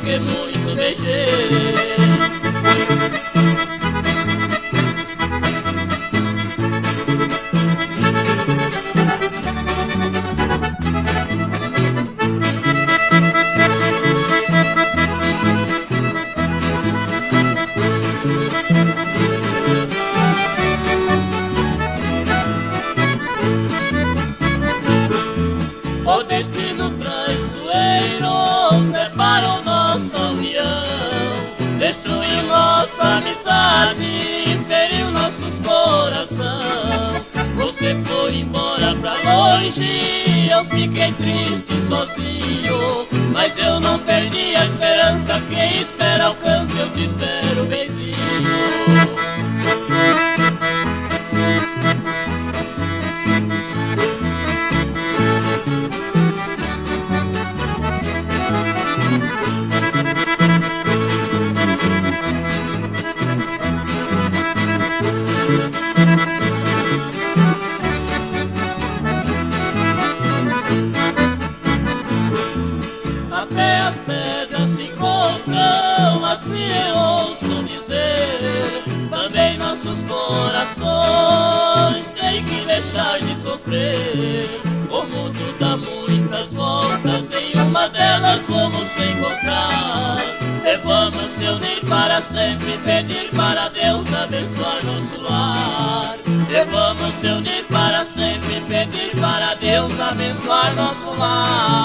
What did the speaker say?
que muito beijei. O destino traiçoeiro separou nossa união, destruiu nossa amizade, feriu nossos coração. Você foi embora pra longe, eu fiquei triste sozinho, mas eu não perdi a esperança. Quem espera alcança, eu te espero, benzinho. Até as pedras se encontram, assim eu ouço dizer. Também nossos corações têm que deixar de sofrer. O mundo dá muitas voltas, em uma delas vamos se encontrar. E vamos se unir para sempre, pedir para Deus abençoar nosso lar. E vamos se unir para sempre, pedir para Deus abençoar nosso lar.